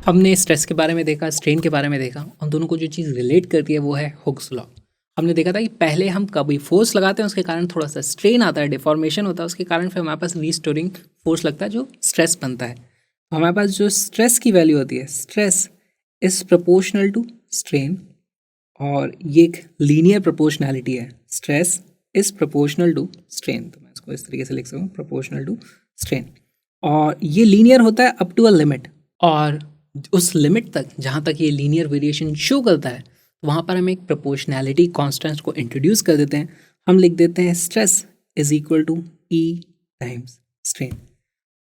हमने स्ट्रेस के बारे में देखा, स्ट्रेन के बारे में देखा, उन दोनों को जो चीज़ रिलेट करती है वो है हुक्स लॉ। हमने देखा था कि पहले हम कभी फोर्स लगाते हैं, उसके कारण थोड़ा सा स्ट्रेन आता है, डिफॉर्मेशन होता है, उसके कारण फिर हमारे पास रीस्टोरिंग फोर्स लगता है जो स्ट्रेस बनता है। तो हमारे पास जो स्ट्रेस की वैल्यू होती है, stress is proportional to strain, और ये एक लीनियर प्रोपोर्शनैलिटी है। Stress is proportional to strain, तो मैं इसको इस तरीके से लिख सकूँ, प्रोपोर्शनल टू स्ट्रेन। और ये लीनियर होता है अप टू अ लिमिट, और उस लिमिट तक जहाँ तक ये लीनियर वेरिएशन शो करता है वहाँ पर हम एक प्रोपोर्शनैलिटी कांस्टेंट को इंट्रोड्यूस कर देते हैं। हम लिख देते हैं stress is equal to E times strain.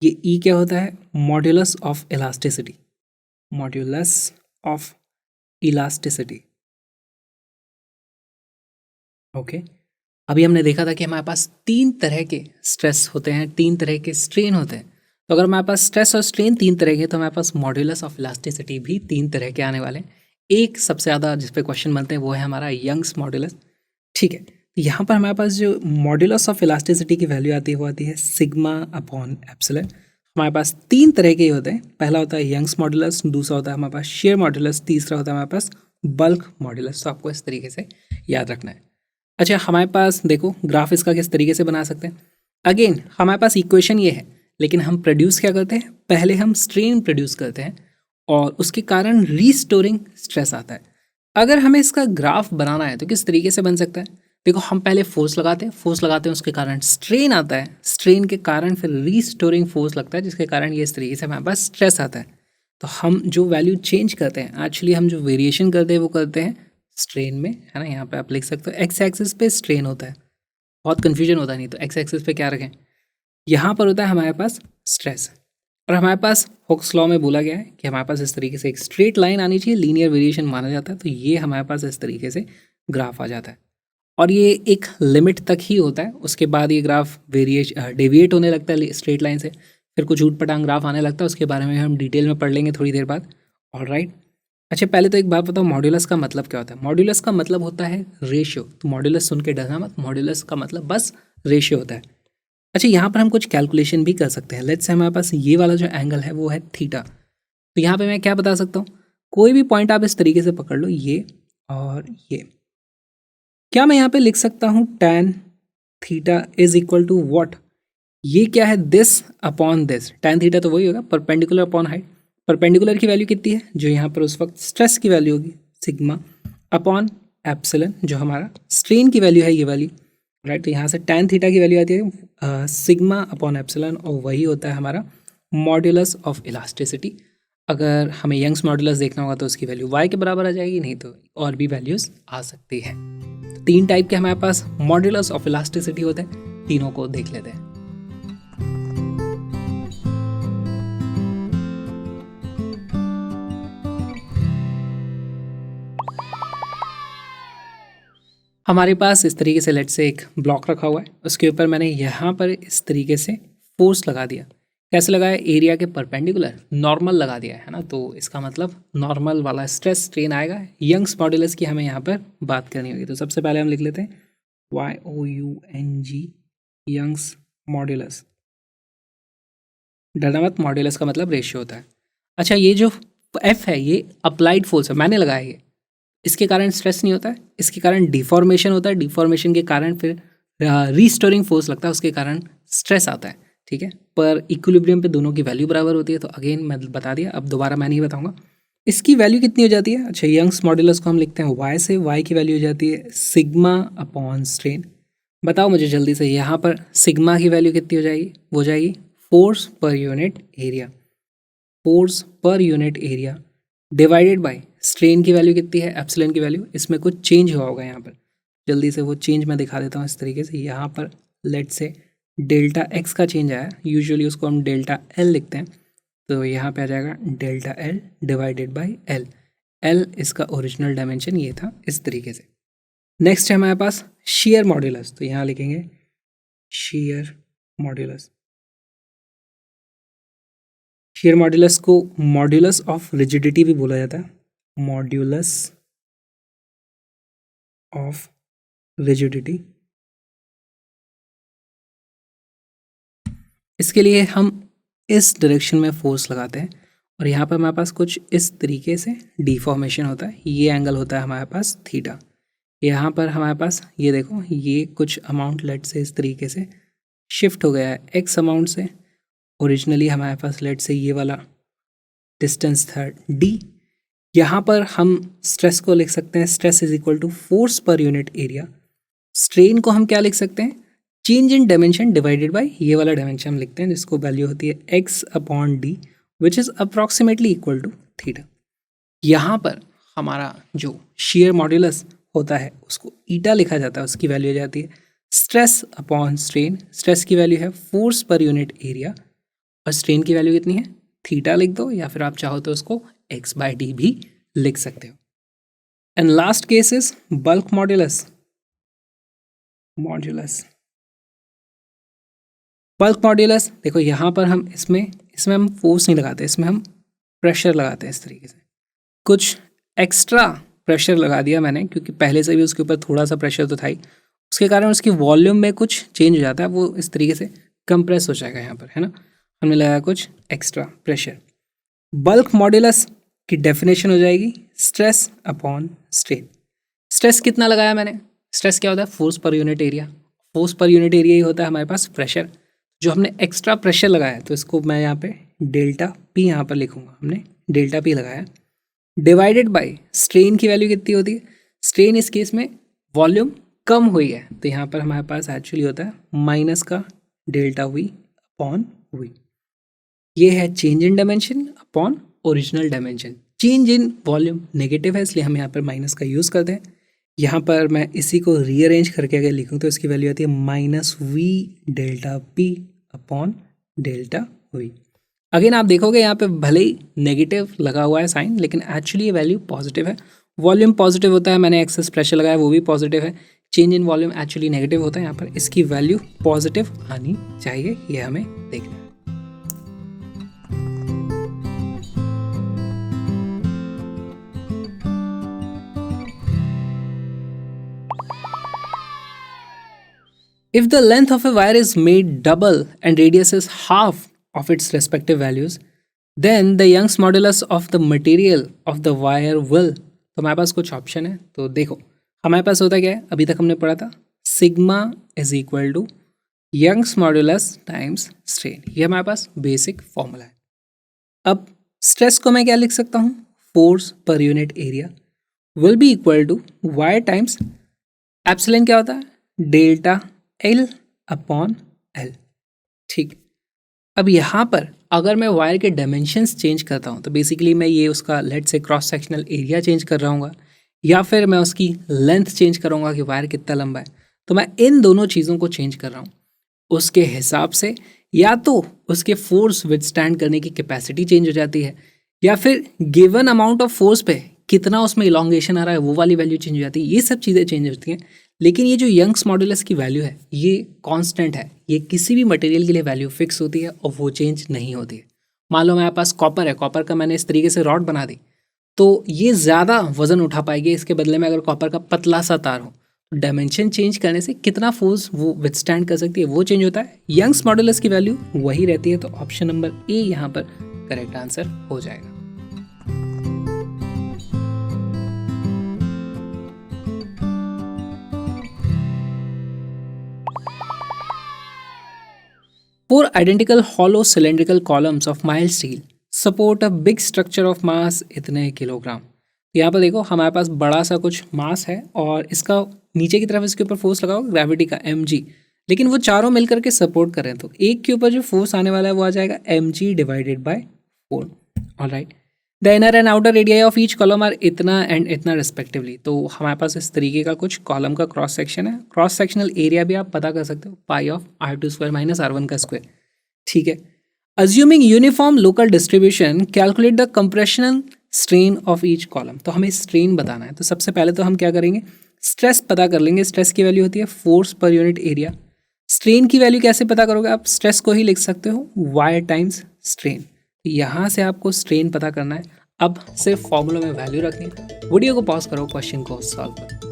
ये ई क्या होता है? Modulus of elasticity, modulus of elasticity. Okay, अभी हमने देखा था कि हमारे पास तीन तरह के स्ट्रेस होते हैं, तीन तरह के स्ट्रेन होते हैं। तो अगर हमारे पास स्ट्रेस और स्ट्रेन तीन तरह के, तो हमारे पास मॉड्यूलस ऑफ इलास्टिसिटी भी तीन तरह के आने वाले हैं। एक सबसे ज़्यादा जिस पे क्वेश्चन बनते हैं वो है हमारा यंग्स मॉड्यूलस। ठीक है, तो यहाँ पर हमारे पास जो मॉड्यूलस ऑफ इलास्टिसिटी की वैल्यू आती है वो आती है सिग्मा अपॉन एप्सिलन। हमारे पास तीन तरह के होते हैं, पहला होता है यंग्स मॉड्यूलस, दूसरा होता है हमारे पास शेयर मॉड्यूलस, तीसरा होता है हमारे पास बल्क मॉड्यूलस। तो आपको इस तरीके से याद रखना है। अच्छा, हमारे पास देखो ग्राफ इसका किस तरीके से बना सकते हैं। अगेन हमारे पास इक्वेशन ये है, लेकिन हम प्रोड्यूस क्या करते हैं? पहले हम स्ट्रेन प्रोड्यूस करते हैं और उसके कारण रीस्टोरिंग स्ट्रेस आता है। अगर हमें इसका ग्राफ बनाना है तो किस तरीके से बन सकता है? देखो, हम पहले फोर्स लगाते हैं, फोर्स लगाते हैं, उसके कारण स्ट्रेन आता है, स्ट्रेन के कारण फिर रीस्टोरिंग फोर्स लगता है, जिसके कारण ये इस तरीके से हमारे पास स्ट्रेस आता है। तो हम जो वैल्यू चेंज करते हैं, एक्चुअली हम जो वेरिएशन करते हैं वो करते हैं स्ट्रेन में, है ना। यहाँ पे आप लिख सकते हो एक्स एक्सिस पे स्ट्रेन होता है, बहुत कन्फ्यूजन होता नहीं, तो एक्स एक्सिस पे क्या रखें? यहाँ पर होता है हमारे पास स्ट्रेस, और हमारे पास हुक्स लॉ में बोला गया है कि हमारे पास इस तरीके से एक स्ट्रेट लाइन आनी चाहिए, लीनियर वेरिएशन माना जाता है। तो ये हमारे पास इस तरीके से ग्राफ आ जाता है, और ये एक लिमिट तक ही होता है। उसके बाद ये ग्राफ डेविएट होने लगता है स्ट्रेट लाइन से, फिर कुछ ऊट पटांग ग्राफ आने लगता है। उसके बारे में हम डिटेल में पढ़ लेंगे थोड़ी देर बाद। ऑलराइट, अच्छा पहले तो एक बात बताओ, मॉड्यूलस का मतलब क्या होता है? मॉड्यूलस का मतलब होता है रेशियो। तो मॉड्यूलस सुन के डरना मत, मॉड्यूलस का मतलब बस रेशियो होता है। अच्छा, यहाँ पर हम कुछ कैलकुलेशन भी कर सकते हैं। लेट्स से हमारे पास ये वाला जो एंगल है वो है थीटा। तो यहाँ पे मैं क्या बता सकता हूँ? कोई भी पॉइंट आप इस तरीके से पकड़ लो, ये और ये। क्या मैं यहाँ पे लिख सकता हूँ tan theta is equal to what? ये क्या है? This upon this. tan theta तो वही होगा, परपेंडिकुलर अपॉन हाइट। परपेंडिकुलर की वैल्यू कितनी है? जो यहाँ पर उस वक्त स्ट्रेस की वैल्यू होगी, सिग्मा अपॉन एप्सिलन, जो हमारा स्ट्रेन की वैल्यू है, ये वाली, राइट। तो यहाँ से tan थीटा की वैल्यू आती है सिग्मा अपॉन एप्सिलन, और वही होता है हमारा मॉड्यूलस ऑफ इलास्टिसिटी। अगर हमें यंग्स मॉड्यूलस देखना होगा तो उसकी वैल्यू y के बराबर आ जाएगी, नहीं तो और भी वैल्यूज आ सकती है। तीन टाइप के हमारे पास मॉड्यूलस ऑफ इलास्टिसिटी होते हैं, तीनों को देख लेते हैं। हमारे पास इस तरीके से लेट से एक ब्लॉक रखा हुआ है, उसके ऊपर मैंने यहाँ पर इस तरीके से फोर्स लगा दिया। कैसे लगाया? एरिया के परपेंडिकुलर नॉर्मल लगा दिया है ना। तो इसका मतलब नॉर्मल वाला स्ट्रेस स्ट्रेन आएगा। यंग्स मॉड्यूलस की हमें यहाँ पर बात करनी होगी। तो सबसे पहले हम लिख लेते हैं YOUNG, यंग्स मॉड्यूलस। डरना मत, मॉड्यूलस का मतलब रेशियो होता है। अच्छा, ये जो F है ये अप्लाइड फोर्स है, मैंने लगाया है। इसके कारण स्ट्रेस नहीं होता है, इसके कारण डिफॉर्मेशन होता है, डिफॉर्मेशन के कारण फिर रीस्टोरिंग फोर्स लगता है, उसके कारण स्ट्रेस आता है। ठीक है, पर इक्विलिब्रियम पे दोनों की वैल्यू बराबर होती है। तो अगेन मैं बता दिया, अब दोबारा मैं नहीं बताऊंगा। इसकी वैल्यू कितनी हो जाती है? अच्छा, यंग्स मॉड्यूलस को हम लिखते हैं y से, y की वैल्यू हो जाती है सिग्मा अपॉन स्ट्रेन। बताओ मुझे जल्दी से, यहाँ पर सिग्मा की वैल्यू कितनी हो जाएगी? वो जाएगी force per unit area, force per unit area divided by strain की वैल्यू कितनी है? एप्सिलन की वैल्यू। इसमें कुछ चेंज हुआ होगा यहाँ पर, जल्दी से वो चेंज मैं दिखा देता हूँ इस तरीके से। यहाँ पर लेट से डेल्टा एक्स का चेंज आया, यूजुअली उसको हम डेल्टा एल लिखते हैं। तो यहाँ पे आ जाएगा delta L divided by L. L इसका ओरिजिनल डायमेंशन ये था, इस तरीके से। नेक्स्ट है हमारे पास शेयर मॉड्यूलस। तो यहाँ लिखेंगे शेयर मॉड्यूलस। शेयर मॉड्यूलस को मॉड्यूलस ऑफ रिजिडिटी भी बोला जाता है, मॉड्यूलस ऑफ रिजिडिटी। इसके लिए हम इस डायरेक्शन में फोर्स लगाते हैं और यहाँ पर हमारे पास कुछ इस तरीके से डिफॉर्मेशन होता है। ये एंगल होता है हमारे पास थीटा। यहाँ पर हमारे पास ये देखो, ये कुछ अमाउंट लेट से इस तरीके से शिफ्ट हो गया है एक्स अमाउंट से। ओरिजिनली हमारे पास लेट से ये वाला डिस्टेंस था डी। यहाँ पर हम स्ट्रेस को लिख सकते हैं, stress is equal to force per unit area. Strain को हम क्या लिख सकते हैं, change in dimension divided by ये वाला डायमेंशन हम लिखते हैं जिसको वैल्यू होती है x upon D which is approximately equal to theta. यहाँ पर हमारा जो शेयर मॉड्यूलस होता है उसको ईटा लिखा जाता है, उसकी वैल्यू आ जाती है स्ट्रेस अपॉन स्ट्रेन। स्ट्रेस की वैल्यू है फोर्स पर यूनिट एरिया और स्ट्रेन की वैल्यू कितनी है, थीटा लिख दो, या फिर आप चाहो तो उसको एक्स बाई डी भी लिख सकते हो। And last case is bulk modulus. Bulk modulus देखो, यहाँ पर हम इसमें हम फोर्स नहीं लगाते, इसमें हम प्रेशर लगाते हैं। इस तरीके से कुछ एक्स्ट्रा प्रेशर लगा दिया मैंने, क्योंकि पहले से भी उसके ऊपर थोड़ा सा प्रेशर तो था ही, उसके कारण उसकी वॉल्यूम में कुछ चेंज हो जाता है, वो इस तरीके से कंप्रेस हो जाएगा यहाँ पर, है ना। हमने लगाया कुछ एक्स्ट्रा प्रेशर। बल्क मॉड्यूलस की डेफिनेशन हो जाएगी स्ट्रेस अपॉन स्ट्रेन। स्ट्रेस कितना लगाया मैंने, स्ट्रेस क्या होता है, force per unit area. Force per unit area ही होता है हमारे पास प्रेशर। जो हमने एक्स्ट्रा प्रेशर लगाया तो इसको मैं यहाँ पे डेल्टा पी यहाँ पर लिखूंगा, हमने डेल्टा पी लगाया, डिवाइडेड बाय स्ट्रेन की वैल्यू कितनी होती है। स्ट्रेन इस केस में वॉल्यूम कम हुई है तो यहाँ पर हमारे पास एक्चुअली होता है माइनस का डेल्टा वी अपॉन वी। ये है change in dimension upon original dimension. Change in volume negative है इसलिए हम यहाँ पर माइनस का यूज़ करते हैं। यहाँ पर मैं इसी को रीअरेंज करके अगर लिखूँ तो इसकी वैल्यू आती है minus we delta P upon delta we. Again आप देखोगे यहाँ पे भले ही नेगेटिव लगा हुआ है साइन, लेकिन एक्चुअली ये वैल्यू पॉजिटिव है। वॉल्यूम पॉजिटिव होता है, मैंने एक्सेस प्रेशर लगाया वो भी पॉजिटिव है। Change in volume actually negative होता है, यहाँ पर इसकी वैल्यू पॉजिटिव आनी चाहिए, ये हमें देखना है। If the length of a wire is made double and radius is half of its respective values, then the Young's modulus of the material of the wire will, तो हमारे पास कुछ ऑप्शन है। तो देखो हमारे पास होता क्या है, अभी तक हमने पढ़ा था sigma is equal to Young's modulus times strain, ये हमारे पास बेसिक फॉर्मूला है। अब स्ट्रेस को मैं क्या लिख सकता हूँ, force per unit area will be equal to Y times epsilon क्या होता है, डेल्टा एल अपॉन एल। ठीक, अब यहाँ पर अगर मैं वायर के डायमेंशंस चेंज करता हूँ तो बेसिकली मैं ये उसका लेट से क्रॉस सेक्शनल एरिया चेंज कर रहा हूँ, या फिर मैं उसकी लेंथ चेंज करूँगा कि वायर कितना लंबा है। तो मैं इन दोनों चीज़ों को चेंज कर रहा हूँ, उसके हिसाब से या तो उसके फोर्स विथस्टैंड करने की कैपेसिटी चेंज हो जाती है, या फिर गिवन अमाउंट ऑफ फोर्स पे कितना उसमें इलॉन्गेशन आ रहा है वो वाली वैल्यू चेंज हो जाती है। ये सब चीज़ें चेंज होती हैं, लेकिन ये जो यंग्स मॉड्यूलस की वैल्यू है ये कांस्टेंट है। ये किसी भी मटेरियल के लिए वैल्यू फिक्स होती है और वो चेंज नहीं होती है। मान लो मेरे पास कॉपर है, कॉपर का मैंने इस तरीके से रॉड बना दी तो ये ज़्यादा वजन उठा पाएगी, इसके बदले में अगर कॉपर का पतला सा तार हो तो डायमेंशन चेंज करने से कितना फोर्स वो विथस्टैंड कर सकती है वो चेंज होता है। यंग्स मॉड्यूलस की वैल्यू वही रहती है, तो ऑप्शन नंबर ए यहाँ पर करेक्ट आंसर हो जाएगा। Four identical hollow cylindrical columns of mild steel support a big structure of mass इतने किलोग्राम। यहाँ पर देखो हमारे पास बड़ा सा कुछ मास है और इसका नीचे की तरफ इसके ऊपर फोर्स लगाओ ग्रेविटी का mg, लेकिन वो चारों मिलकर के सपोर्ट कर रहे हैं, तो एक के ऊपर जो फोर्स आने वाला है वो आ जाएगा mg divided by 4। Alright, the inner and outer radii of each column are इतना एंड इतना रिस्पेक्टिवली। तो हमारे पास इस तरीके का कुछ कॉलम का क्रॉस सेक्शन है। क्रॉस सेक्शनल एरिया भी आप पता कर सकते हो, पाई of r2 square minus r1 का स्क्वायर। ठीक है, assuming uniform local distribution calculate the compressional strain of each column. तो हमें स्ट्रेन बताना है, तो सबसे पहले तो हम क्या करेंगे, स्ट्रेस पता कर लेंगे। स्ट्रेस की वैल्यू होती है force per unit area. Strain की वैल्यू कैसे पता करोगे, आप स्ट्रेस को ही लिख सकते हो वाई टाइम्स स्ट्रेन। यहाँ से आपको स्ट्रेन पता करना है। अब सिर्फ फॉर्मूला में वैल्यू रखनी है। वीडियो को पॉज करो, क्वेश्चन को सॉल्व करो।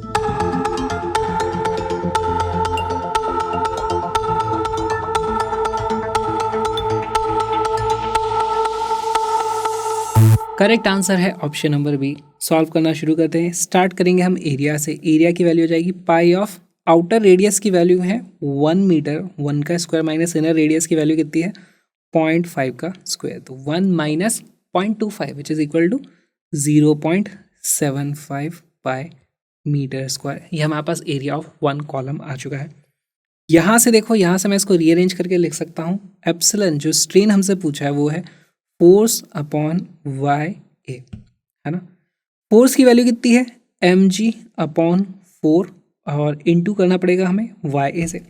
करेक्ट आंसर है ऑप्शन नंबर बी। सॉल्व करना शुरू करते हैं। स्टार्ट करेंगे हम एरिया से। एरिया की वैल्यू हो जाएगी पाई ऑफ आउटर रेडियस की वैल्यू है 1 मीटर, 1 का स्क्वायर माइनस इनर रेडियस की वैल्यू कितनी है 0.5 का स्क्वायर, तो 1 minus 0.25 which is equal to 0.75 pi metre square. ये हमारे पास एरिया ऑफ 1 कॉलम आ चुका है। यहाँ से देखो, यहाँ से मैं इसको रीअरेंज करके लिख सकता हूँ। एप्सिलॉन जो स्ट्रेन हमसे पूछा है वो है फोर्स अपॉन वाई ए, है ना। फोर्स की वैल्यू कितनी है mg अपॉन 4 और इनटू करना पड़ेगा हमें वाई ए से।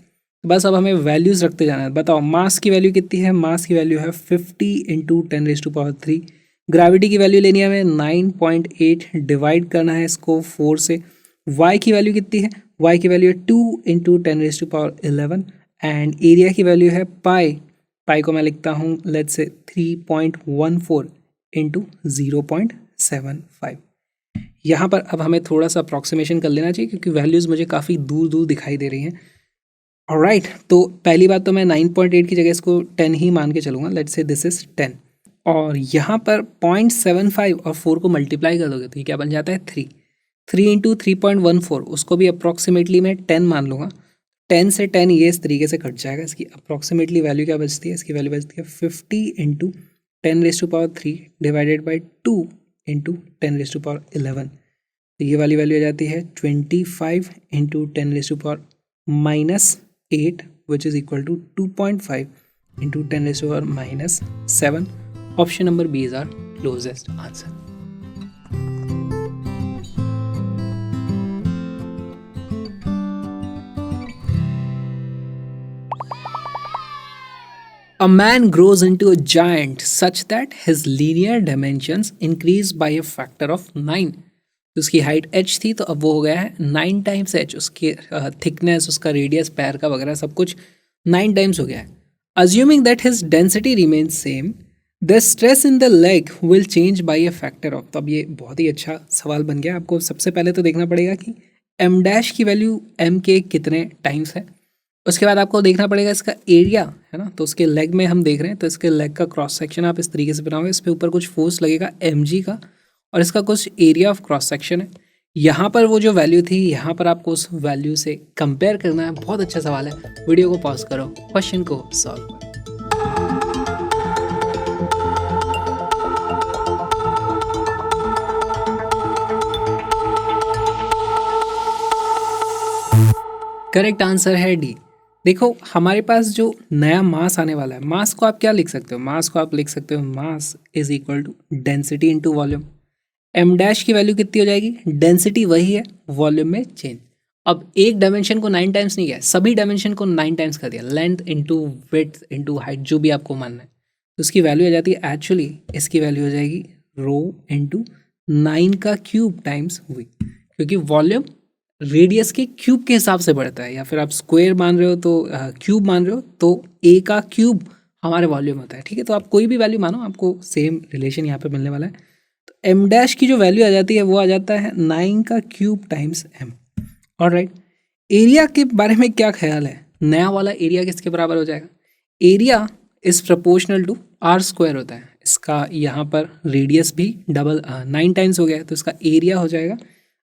बस अब हमें वैल्यूज रखते जाना है। बताओ मास की वैल्यू कितनी है, मास की वैल्यू है 50 इंटू 10⁻3। ग्रेविटी की वैल्यू लेनी है हमें 9.8, डिवाइड करना है इसको 4 से। y की वैल्यू कितनी है, y की वैल्यू है 2 इंटू 10⁻11 एंड एरिया की वैल्यू है पाई को मैं लिखता हूँ लेट्स से 3.14 इंटू 0.75। यहाँ पर अब हमें थोड़ा सा अप्रॉक्सीमेशन कर लेना चाहिए क्योंकि वैल्यूज़ मुझे काफ़ी दूर दूर दिखाई दे रही हैं। ऑलराइट, तो पहली बात तो मैं 9.8 की जगह इसको 10 ही मान के चलूँगा, लेट्स से दिस इज 10। और यहाँ पर 0.75 और 4 को मल्टीप्लाई कर दोगे तो ये क्या बन जाता है 3 इंटू 3.14, उसको भी अप्रॉक्सीमेटली मैं 10 मान लूँगा। 10 से 10 ये इस तरीके से कट जाएगा। इसकी अप्रॉक्सीमेटली वैल्यू क्या बचती है, इसकी वैल्यू बचती है 50 इंटू 10⁻3 डिवाइडेड बाई 2 इंटू 10⁻11। तो ये वाली वैल्यू आ जाती है 25 into 10⁻⁻8 which is equal to 2.5 into 10⁻⁻7। Option number B is our closest answer. A man grows into a giant such that his linear dimensions increase by a factor of 9. तो उसकी height h थी तो अब वो हो गया है 9 times h। उसकी थिकनेस, उसका रेडियस, पैर का वगैरह सब कुछ 9 टाइम्स हो गया है। Assuming that his density remains same, the stress in the leg will change by a factor of। तो अब ये बहुत ही अच्छा सवाल बन गया। आपको सबसे पहले तो देखना पड़ेगा कि m डैश की वैल्यू m के कितने टाइम्स है। उसके बाद आपको देखना पड़ेगा इसका एरिया, है ना। तो उसके लेग में हम देख रहे हैं तो इसके लेग का क्रॉस सेक्शन आप इस तरीके से बनाओगे। इस पे ऊपर कुछ फोर्स लगेगा mg का और इसका कुछ एरिया ऑफ क्रॉस सेक्शन है। यहाँ पर वो जो वैल्यू थी, यहाँ पर आपको उस वैल्यू से कंपेयर करना है। बहुत अच्छा सवाल है। वीडियो को पॉज करो, क्वेश्चन को सॉल्व करो। करेक्ट आंसर है डी। देखो हमारे पास जो नया मास आने वाला है, मास को आप क्या लिख सकते हो, मास को आप लिख सकते हो mass is equal to density into volume. M dash की वैल्यू कितनी हो जाएगी, डेंसिटी वही है, वॉल्यूम में चेंज। अब एक डायमेंशन को 9 टाइम्स नहीं किया, सभी डायमेंशन को 9 टाइम्स कर दिया, length into width into height, जो भी आपको मानना है। तो उसकी वैल्यू आ जाती है, एक्चुअली इसकी वैल्यू हो जाएगी रो इंटू 9 का क्यूब टाइम्स वी, क्योंकि वॉल्यूम रेडियस के क्यूब के हिसाब से बढ़ता है, या फिर आप स्क्वायर मान रहे हो तो क्यूब मान रहे हो तो ए का क्यूब हमारे वॉल्यूम होता है। ठीक है, तो आप कोई भी वैल्यू मानो, आपको सेम रिलेशन यहाँ पे मिलने वाला है। तो एम डैश की जो वैल्यू आ जाती है वो आ जाता है 9 का cube times M. Alright, area के बारे में क्या ख्याल है, नया वाला एरिया किसके बराबर हो जाएगा, area is proportional to r square होता है। इसका यहाँ पर रेडियस भी डबल 9 टाइम्स हो गया है, तो इसका एरिया हो जाएगा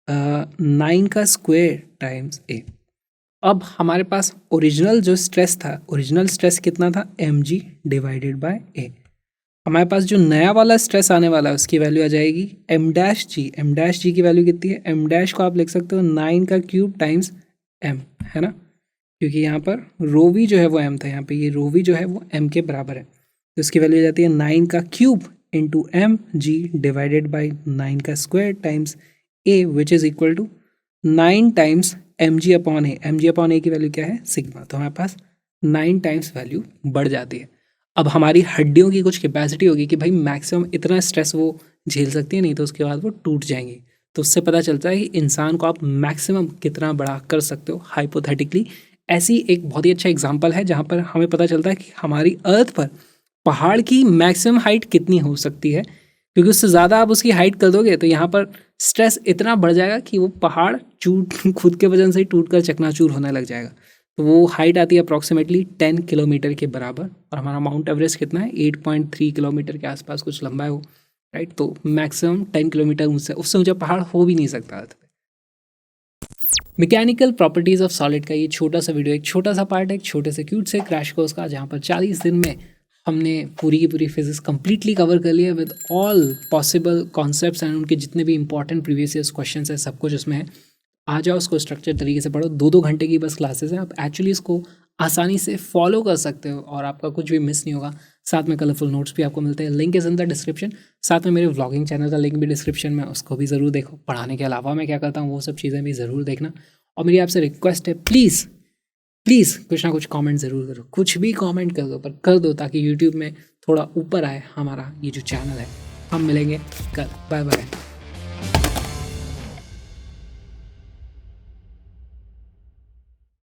9 का स्क्वायर टाइम्स ए। अब हमारे पास ओरिजिनल जो स्ट्रेस था, ओरिजिनल स्ट्रेस कितना था, mg डिवाइडेड बाय ए। हमारे पास जो नया वाला स्ट्रेस आने वाला है उसकी वैल्यू आ जाएगी m डैश जी। m डैश जी की वैल्यू कितनी है, m डैश को आप लिख सकते हो 9 का क्यूब टाइम्स m, है ना, क्योंकि यहाँ पर रो वी जो है वो m था, यहाँ पे ये रो वी जो है वो m के बराबर है। तो इसकी वैल्यू आ जाती है 9 का cube into M G divided by 9 का square times A, which is equal to 9 times M G upon A. M G upon A की वैल्यू क्या है, सिग्मा। तो हमारे पास 9 टाइम्स वैल्यू बढ़ जाती है। अब हमारी हड्डियों की कुछ कैपेसिटी होगी कि भाई मैक्सिमम इतना स्ट्रेस वो झेल सकती है, नहीं तो उसके बाद वो टूट जाएंगी। तो उससे पता चलता है कि इंसान को आप मैक्सिमम कितना बड़ा कर सकते हो हाइपोथेटिकली। ऐसी एक बहुत ही अच्छा एग्जाम्पल है जहाँ पर हमें पता चलता है कि हमारी अर्थ पर पहाड़ की मैक्सिमम हाइट कितनी हो सकती है, क्योंकि उससे ज़्यादा आप उसकी हाइट कर दोगे तो यहाँ पर स्ट्रेस इतना बढ़ जाएगा कि वो पहाड़ खुद के वजन से ही टूट कर चकनाचूर होने लग जाएगा। तो वो हाइट आती है अप्रॉक्सीमेटली 10 किलोमीटर के बराबर, और हमारा माउंट एवरेस्ट कितना है 8.3 किलोमीटर के आसपास कुछ लंबा है वो, राइट। तो मैक्सिमम 10 किलोमीटर उससे ऊंचा पहाड़ हो भी नहीं सकता अर्थ पे। मैकेनिकल प्रॉपर्टीज ऑफ सॉलिड का ये छोटा सा वीडियो, एक छोटा सा पार्ट है, एक छोटे से क्यूट से क्रैश कोर्स का, जहाँ पर 40 दिन में हमने पूरी की पूरी फिजिक्स कंप्लीटली कवर कर लिया with all possible concepts and उनके जितने भी इंपॉर्टेंट प्रीवियस ईयर्स क्वेश्चन है सब कुछ उसमें है। आ जाओ, उसको स्ट्रक्चर तरीके से पढ़ो। 2-2 घंटे की बस क्लासेस हैं, आप एक्चुअली इसको आसानी से फॉलो कर सकते हो और आपका कुछ भी मिस नहीं होगा। साथ में कलरफुल नोट्स भी आपको मिलते हैं, link is in the description. साथ में मेरे व्लॉगिंग चैनल का लिंक भी डिस्क्रिप्शन में, उसको भी ज़रूर देखो। पढ़ाने के अलावा मैं क्या करता हूँ वो सब चीज़ें भी ज़रूर देखना। और मेरी आपसे रिक्वेस्ट है, प्लीज़ प्लीज़ कुछ ना कुछ कमेंट ज़रूर करो, कुछ भी कमेंट कर दो, पर कर दो, ताकि यूट्यूब में थोड़ा ऊपर आए हमारा ये जो चैनल है। हम मिलेंगे कल, बाय बाय।